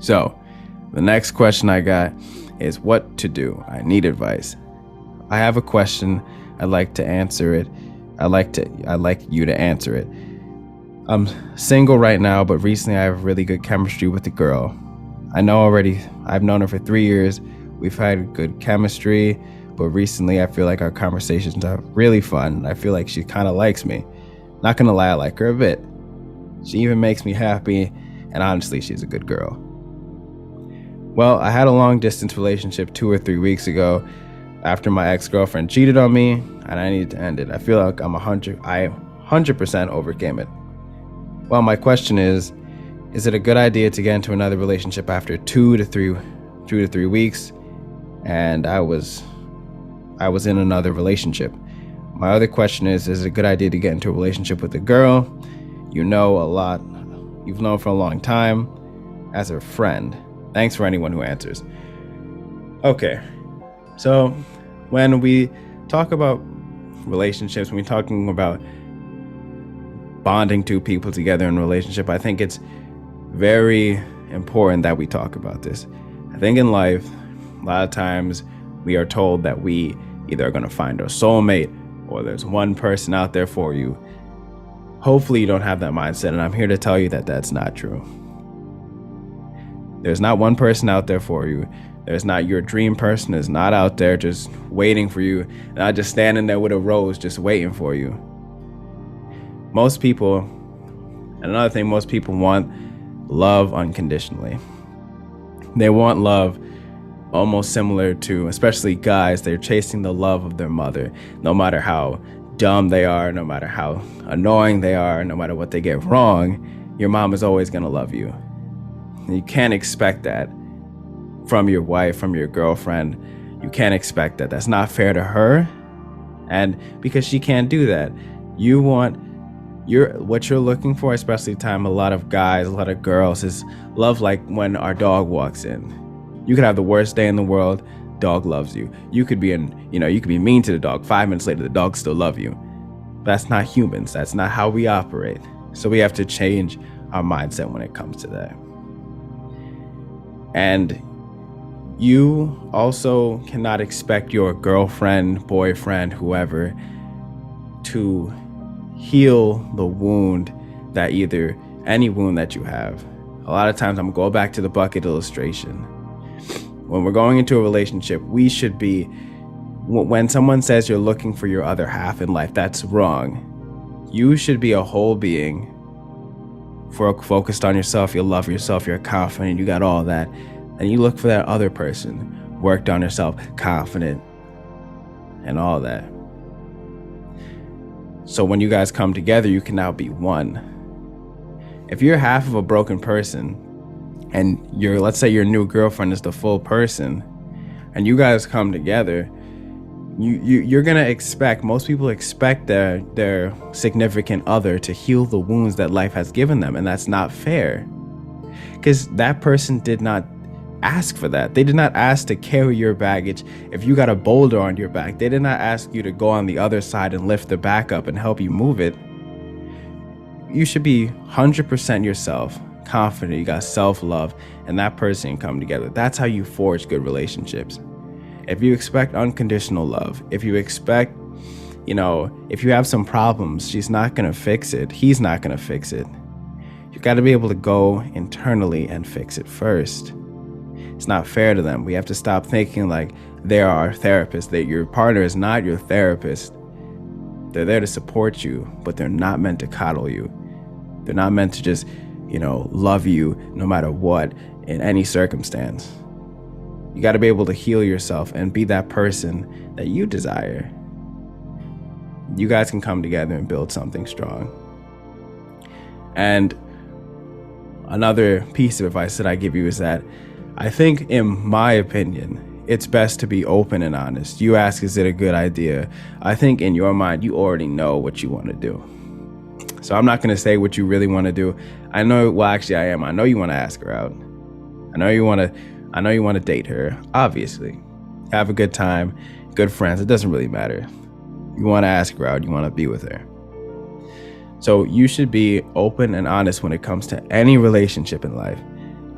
So the next question I got is what to do. I need advice. I have a question. I'd like to answer it. I'd like you to answer it. I'm single right now, but recently I have really good chemistry with the girl. I know already, I've known her for 3 years. We've had good chemistry, but recently I feel like our conversations are really fun. I feel like she kind of likes me. Not gonna lie, I like her a bit. She even makes me happy, and honestly, she's a good girl. Well, I had a long distance relationship 2 or 3 weeks ago after my ex-girlfriend cheated on me, and I needed to end it. I feel like I 100% overcame it. Well, my question is it a good idea to get into another relationship after 2 to 3 weeks? And I was in another relationship. My other question is it a good idea to get into a relationship with a girl you know a lot, you've known for a long time, as a friend? Thanks for anyone who answers. Okay, so when we talk about relationships, when we're talking about bonding two people together in a relationship, I think it's very important that we talk about this. I think in life, a lot of times we are told that we either are going to find our soulmate or there's one person out there for you. Hopefully you don't have that mindset, and I'm here to tell you that that's not true. There's not one person out there for you. There's not your dream person is not out there just waiting for you, not just standing there with a rose just waiting for you. Most people want love unconditionally. They want love almost similar to, especially guys, they're chasing the love of their mother. No matter how dumb they are, no matter how annoying they are, no matter what they get wrong, your mom is always going to love you. And you can't expect that from your wife, from your girlfriend. You can't expect that. That's not fair to her. And because she can't do that, what you're looking for, especially a lot of guys, a lot of girls, is love like when our dog walks in. You could have the worst day in the world, dog loves you. You could be mean to the dog. 5 minutes later, the dog still love you. That's not humans. That's not how we operate. So we have to change our mindset when it comes to that. And you also cannot expect your girlfriend, boyfriend, whoever, to heal the wound any wound that you have. A lot of times, I'm going to go back to the bucket illustration. When we're going into a relationship, we should be, when someone says you're looking for your other half in life, that's wrong. You should be a whole being, focused on yourself. You love yourself, you're confident, you got all that. And you look for that other person, worked on yourself, confident, and all that. So when you guys come together, you can now be one. If you're half of a broken person, and let's say your new girlfriend is the full person, and you guys come together, you're gonna expect, most people expect their significant other to heal the wounds that life has given them, and that's not fair. Because that person did not ask for that. They did not ask to carry your baggage. If you got a boulder on your back, they did not ask you to go on the other side and lift the back up and help you move it. You should be 100% yourself, confident, you got self-love, and that person can come together. That's how you forge good relationships. If you expect unconditional love, if you expect, if you have some problems, she's not gonna fix it, he's not gonna fix it. You got to be able to go internally and fix it first. It's not fair to them. We have to stop thinking like they're our therapist, that your partner is not your therapist. They're there to support you, but they're not meant to coddle you. They're not meant to just, love you no matter what, in any circumstance. You got to be able to heal yourself and be that person that you desire. You guys can come together and build something strong. And another piece of advice that I give you is that I think, in my opinion, it's best to be open and honest. You ask, is it a good idea? I think in your mind, you already know what you want to do. So I'm not going to say what you really want to do. I know you want to ask her out. I know you want to date her, obviously. Have a good time, good friends. It doesn't really matter. You want to ask her out. You want to be with her. So you should be open and honest when it comes to any relationship in life.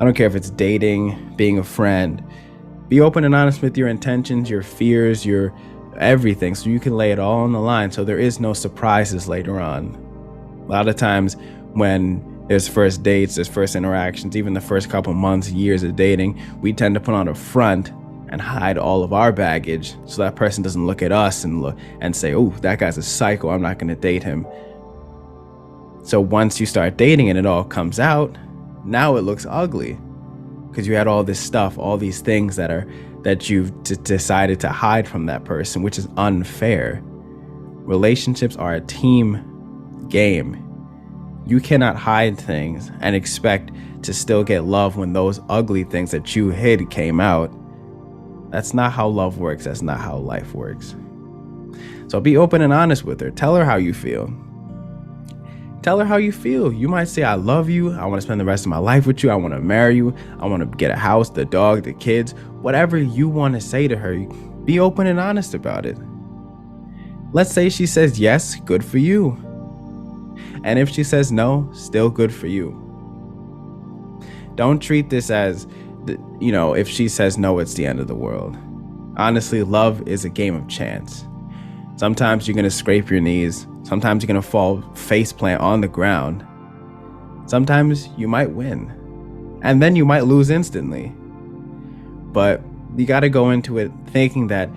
I don't care if it's dating, being a friend. Be open and honest with your intentions, your fears, your everything, so you can lay it all on the line so there is no surprises later on. A lot of times when there's first dates, there's first interactions, even the first couple months, years of dating, we tend to put on a front and hide all of our baggage so that person doesn't look at us and say, oh, that guy's a psycho, I'm not going to date him. So once you start dating and it all comes out, now it looks ugly because you had all this stuff, all these things that you've decided to hide from that person, which is unfair. Relationships are a team game. You cannot hide things and expect to still get love when those ugly things that you hid came out. That's not how love works. That's not how life works. So be open and honest with her. Tell her how you feel. Tell her how you feel. You might say, I love you. I want to spend the rest of my life with you. I want to marry you. I want to get a house, the dog, the kids, whatever you want to say to her. Be open and honest about it. Let's say she says yes, good for you. And if she says no, still good for you. Don't treat this as, if she says no, it's the end of the world. Honestly, love is a game of chance. Sometimes you're going to scrape your knees. Sometimes you're going to fall face plant on the ground. Sometimes you might win. And then you might lose instantly. But you got to go into it thinking that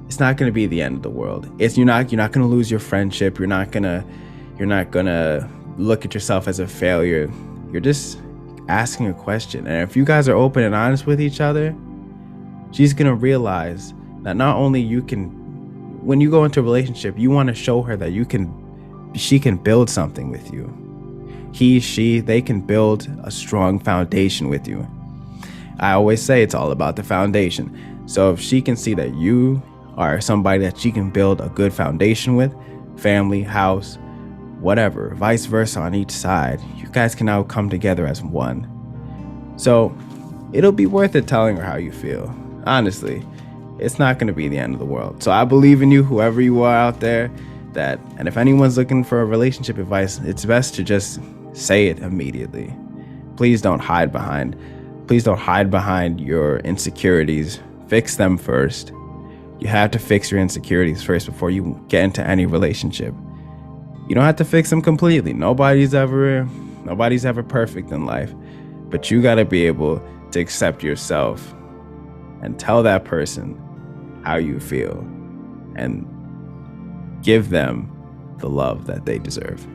it's not going to be the end of the world. You're not going to lose your friendship. You're not going to look at yourself as a failure. You're just asking a question. And if you guys are open and honest with each other, she's going to realize that not only when you go into a relationship, you want to show her that she can build something with you. They can build a strong foundation with you. I always say it's all about the foundation. So if she can see that you are somebody that she can build a good foundation with, family, house, whatever, vice versa on each side, you guys can now come together as one. So it'll be worth it telling her how you feel. Honestly, it's not going to be the end of the world. So I believe in you, whoever you are out there, and if anyone's looking for a relationship advice, it's best to just say it immediately. Please don't hide behind your insecurities. Fix them first. You have to fix your insecurities first before you get into any relationship. You don't have to fix them completely. Nobody's ever perfect in life, but you got to be able to accept yourself and tell that person how you feel and give them the love that they deserve.